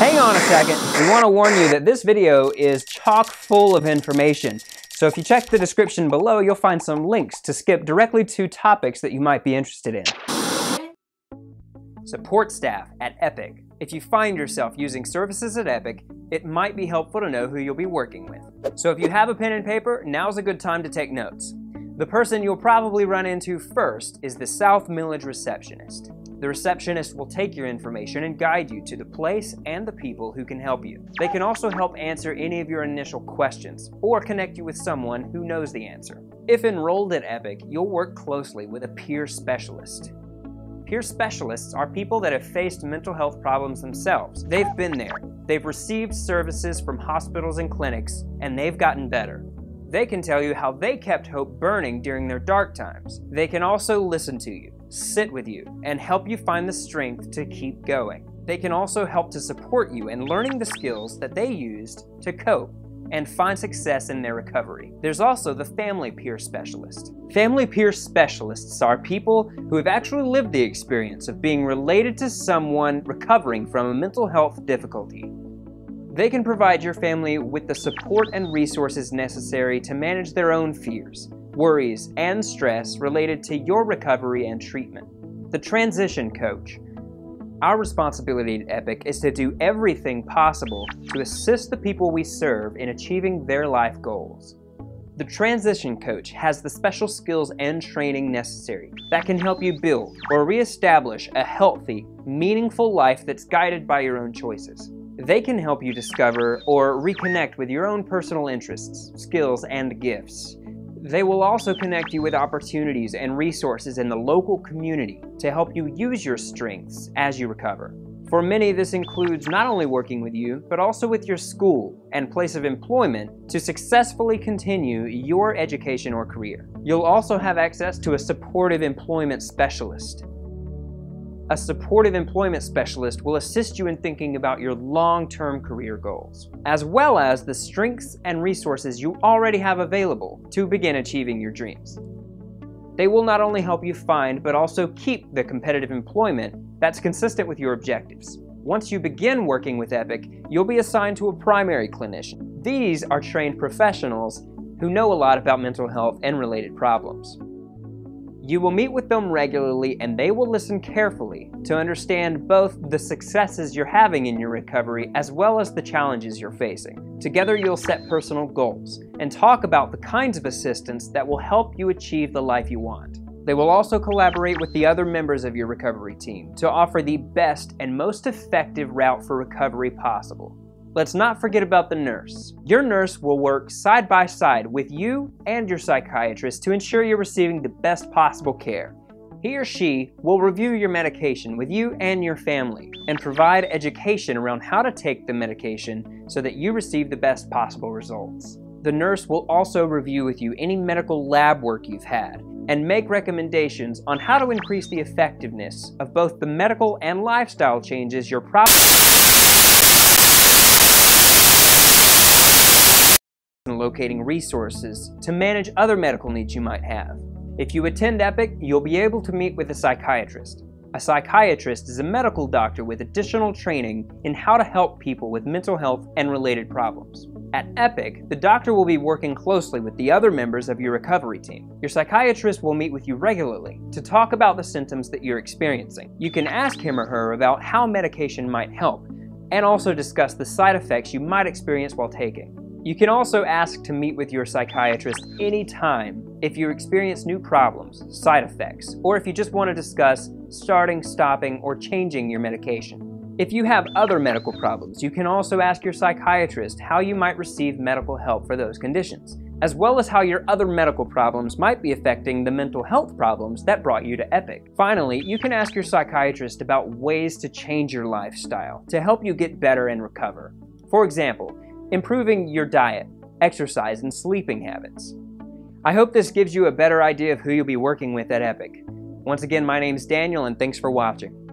Hang on a second. We want to warn you that this video is chock full of information. So if you check the description below, you'll find some links to skip directly to topics that you might be interested in. Support staff at Epic. If you find yourself using services at Epic, it might be helpful to know who you'll be working with. So if you have a pen and paper, now's a good time to take notes. The person you'll probably run into first is the South Millage receptionist. The receptionist will take your information and guide you to the place and the people who can help you. They can also help answer any of your initial questions or connect you with someone who knows the answer. If enrolled at Epic, you'll work closely with a peer specialist. Peer specialists are people that have faced mental health problems themselves. They've been there. They've received services from hospitals and clinics, and they've gotten better. They can tell you how they kept hope burning during their dark times. They can also listen to you, sit with you, and help you find the strength to keep going. They can also help to support you in learning the skills that they used to cope and find success in their recovery. There's also the family peer specialist. Family peer specialists are people who have actually lived the experience of being related to someone recovering from a mental health difficulty. They can provide your family with the support and resources necessary to manage their own fears, worries, and stress related to your recovery and treatment. The transition coach. Our responsibility at Epic is to do everything possible to assist the people we serve in achieving their life goals. The transition coach has the special skills and training necessary that can help you build or reestablish a healthy, meaningful life that's guided by your own choices. They can help you discover or reconnect with your own personal interests, skills, and gifts. They will also connect you with opportunities and resources in the local community to help you use your strengths as you recover. For many, this includes not only working with you, but also with your school and place of employment to successfully continue your education or career. You'll also have access to a supportive employment specialist. A supportive employment specialist will assist you in thinking about your long-term career goals, as well as the strengths and resources you already have available to begin achieving your dreams. They will not only help you find, but also keep the competitive employment that's consistent with your objectives. Once you begin working with Epic, you'll be assigned to a primary clinician. These are trained professionals who know a lot about mental health and related problems. You will meet with them regularly, and they will listen carefully to understand both the successes you're having in your recovery as well as the challenges you're facing. Together, you'll set personal goals and talk about the kinds of assistance that will help you achieve the life you want. They will also collaborate with the other members of your recovery team to offer the best and most effective route for recovery possible. Let's not forget about the nurse. Your nurse will work side by side with you and your psychiatrist to ensure you're receiving the best possible care. He or she will review your medication with you and your family and provide education around how to take the medication so that you receive the best possible results. The nurse will also review with you any medical lab work you've had and make recommendations on how to increase the effectiveness of both the medical and lifestyle changes you're locating resources to manage other medical needs you might have. If you attend Epic, you'll be able to meet with a psychiatrist. A psychiatrist is a medical doctor with additional training in how to help people with mental health and related problems. At Epic, the doctor will be working closely with the other members of your recovery team. Your psychiatrist will meet with you regularly to talk about the symptoms that you're experiencing. You can ask him or her about how medication might help, and also discuss the side effects you might experience while taking. You can also ask to meet with your psychiatrist anytime if you experience new problems, side effects, or if you just want to discuss starting, stopping, or changing your medication. If you have other medical problems, you can also ask your psychiatrist how you might receive medical help for those conditions, as well as how your other medical problems might be affecting the mental health problems that brought you to Epic. Finally, you can ask your psychiatrist about ways to change your lifestyle to help you get better and recover. For example, improving your diet, exercise, and sleeping habits. I hope this gives you a better idea of who you'll be working with at Epic. Once again, my name's Daniel, and thanks for watching.